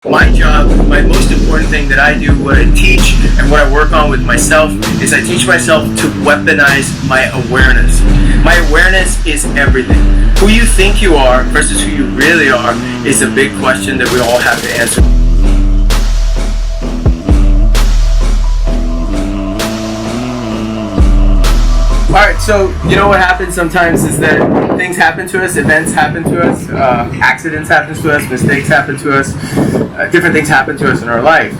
My job, my most important thing that I do, what I teach and what I work on with myself is I teach myself to weaponize my awareness. My awareness is everything. Who you think you are versus who you really are is a big question that we all have to answer. Alright, so you know what happens sometimes is that things happen to us, events happen to us, accidents happen to us, mistakes happen to us, different things happen to us in our life.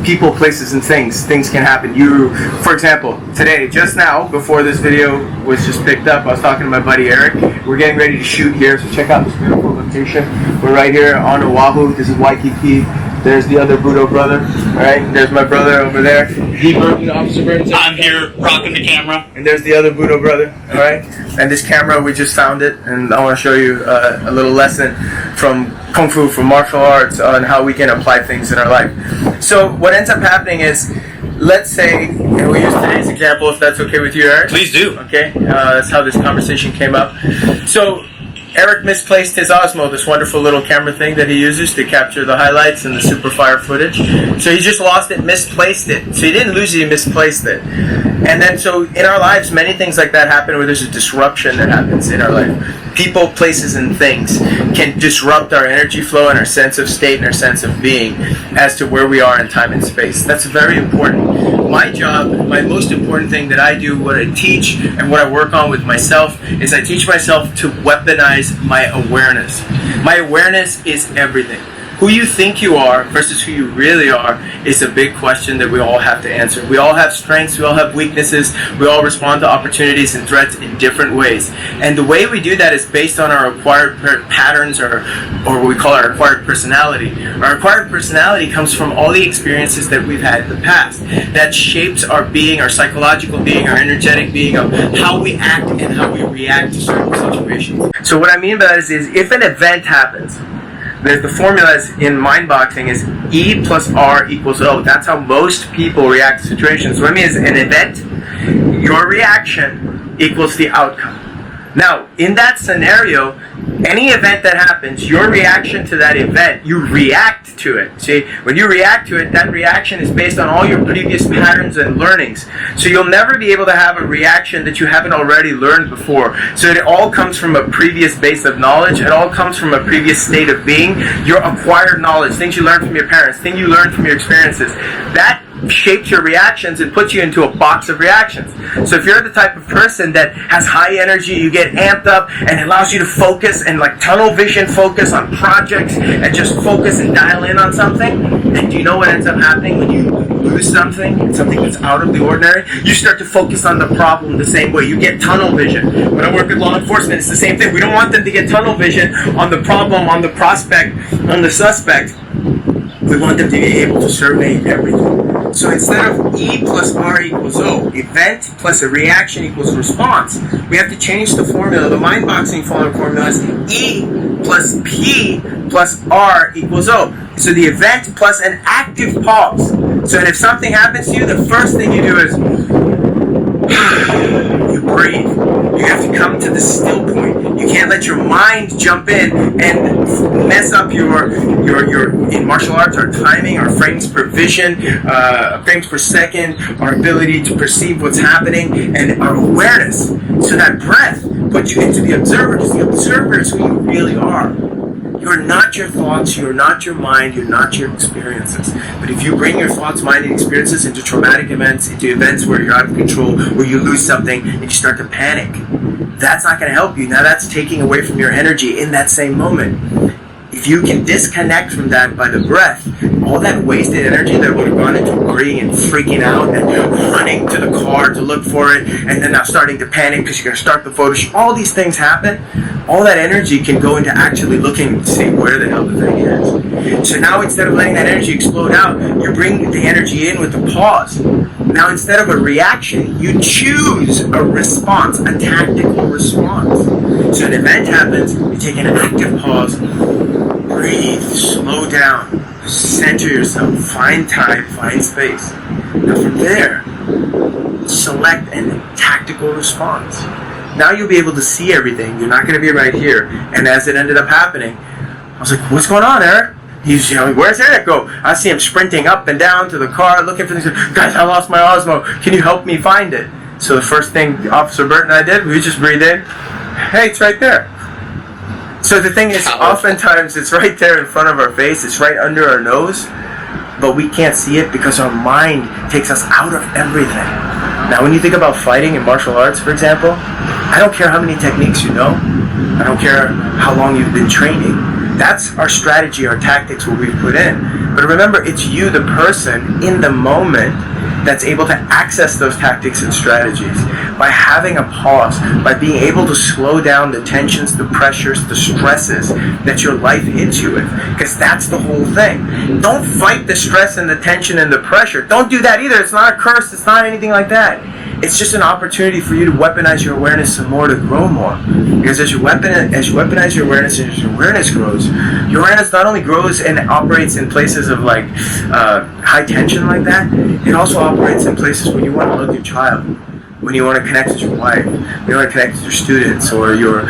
People, places, and things can happen. For example, today, just now, before this video was just picked up, I was talking to my buddy Erik. We're getting ready to shoot here, so check out this beautiful location. We're right here on Oahu. This is Waikiki. There's the other Budo brother, alright? There's my brother over there. Officer Burns. I'm here rocking the camera. And there's the other Budo brother, alright? And this camera, we just found it, and I want to show you a little lesson from Kung Fu, from martial arts, on how we can apply things in our life. So what ends up happening is, let's say, and we use today's example, if that's okay with you, Erik? Please do. Okay, that's how this conversation came up. So, Erik misplaced his Osmo, this wonderful little camera thing that he uses to capture the highlights and the super fire footage. So he just lost it, misplaced it. So he didn't lose it, he misplaced it. And then so in our lives, many things like that happen where there's a disruption that happens in our life. People, places, and things can disrupt our energy flow and our sense of state and our sense of being as to where we are in time and space. That's very important. My job, my most important thing that I do, what I teach and what I work on with myself is I teach myself to weaponize my awareness. My awareness is everything. Who you think you are versus who you really are is a big question that we all have to answer. We all have strengths, we all have weaknesses, we all respond to opportunities and threats in different ways. And the way we do that is based on our acquired patterns or what we call our acquired personality. Our acquired personality comes from all the experiences that we've had in the past. That shapes our being, our psychological being, our energetic being, of how we act and how we react to certain situations. So what I mean by that is if an event happens, the formula in mind boxing is E plus R equals O. That's how most people react to situations. So what I mean is an event, your reaction equals the outcome. Now, in that scenario, any event that happens, your reaction to that event, you react to it. See, when you react to it, that reaction is based on all your previous patterns and learnings. So you'll never be able to have a reaction that you haven't already learned before. So it all comes from a previous base of knowledge. It all comes from a previous state of being. Your acquired knowledge, things you learned from your parents, things you learned from your experiences. That shapes your reactions and puts you into a box of reactions. So if you're the type of person that has high energy, you get amped up and it allows you to focus and like tunnel vision focus on projects and just focus and dial in on something. And do you know what ends up happening when you lose something that's out of the ordinary? You start to focus on the problem the same way. You get tunnel vision. When I work with law enforcement, it's the same thing. We don't want them to get tunnel vision on the problem, on the prospect, on the suspect. We want them to be able to survey everything. So instead of E plus R equals O, event plus a reaction equals response, we have to change the formula. The mind boxing formula is E plus P plus R equals O. So the event plus an active pause. So if something happens to you, the first thing you do is you breathe. You have to come to the still point. You can't let your mind jump in and mess up your in martial arts, our timing, our frames per vision, frames per second, our ability to perceive what's happening, and our awareness. So that breath puts you into the observer, because the observer is who you really are. You're not your thoughts, you're not your mind, you're not your experiences. But if you bring your thoughts, mind, and experiences into traumatic events, into events where you're out of control, where you lose something, and you start to panic, that's not going to help you. Now that's taking away from your energy in that same moment. If you can disconnect from that by the breath, all that wasted energy that would have gone into worrying and freaking out and running to the car to look for it, and then now starting to panic because you're going to start the photo shoot, all these things happen. All that energy can go into actually looking to see where the hell the thing is. So now instead of letting that energy explode out, you bring the energy in with the pause. Now instead of a reaction, you choose a response, a tactical response. So an event happens, you take an active pause, breathe, slow down, center yourself, find time, find space. Now from there, select a tactical response. Now you'll be able to see everything. You're not going to be right here. And as it ended up happening, I was like, what's going on, Erik? He's, where's Eric go? I see him sprinting up and down to the car, looking for these guys. I lost my Osmo. Can you help me find it? So the first thing Officer Burt and I did, we just breathed in. Hey, it's right there. So the thing is, oftentimes it's right there in front of our face. It's right under our nose, but we can't see it because our mind takes us out of everything. Now, when you think about fighting in martial arts, for example, I don't care how many techniques you know. I don't care how long you've been training. That's our strategy, our tactics, what we've put in. But remember, it's you, the person, in the moment, that's able to access those tactics and strategies by having a pause, by being able to slow down the tensions, the pressures, the stresses that your life hits you with. Because that's the whole thing. Don't fight the stress and the tension and the pressure. Don't do that either. It's not a curse. It's not anything like that. It's just an opportunity for you to weaponize your awareness some more, to grow more. Because as you weaponize your awareness and as your awareness grows, your awareness not only grows and operates in places of like high tension like that, it also operates in places when you want to love your child, when you want to connect with your wife, when you want to connect with your students or your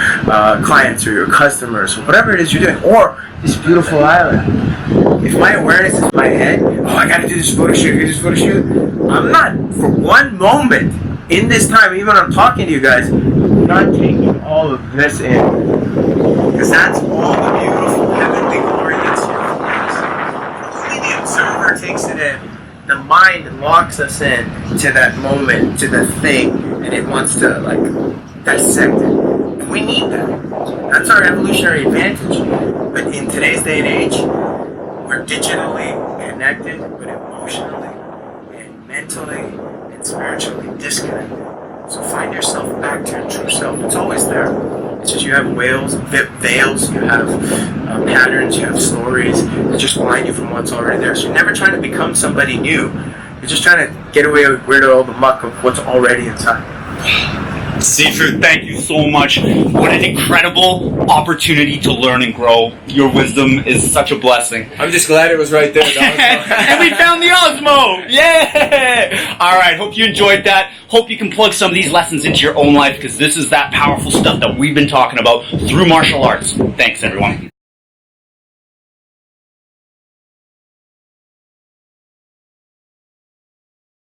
clients or your customers or whatever it is you're doing, or this beautiful island. If my awareness is in my head, I gotta do this photo shoot, I'm not for one moment in this time, even when I'm talking to you guys, I'm not taking all of this in. Because that's all the beautiful heavenly glory that's here. Only the observer takes it in. The mind locks us in to that moment, to the thing, and it wants to like dissect it. And we need that. That's our evolutionary advantage. But in today's day and age, we're digitally connected, but emotionally and mentally and spiritually disconnected. So find yourself back to your true self. It's always there. It's just you have veils, you have patterns, you have stories that just blind you from what's already there. So you're never trying to become somebody new. You're just trying to get away with all the muck of what's already inside. Sifu, thank you so much. What an incredible opportunity to learn and grow. Your wisdom is such a blessing. I'm just glad it was right there. And we found the Osmo! Yeah! Alright, hope you enjoyed that. Hope you can plug some of these lessons into your own life, because this is that powerful stuff that we've been talking about through martial arts. Thanks, everyone.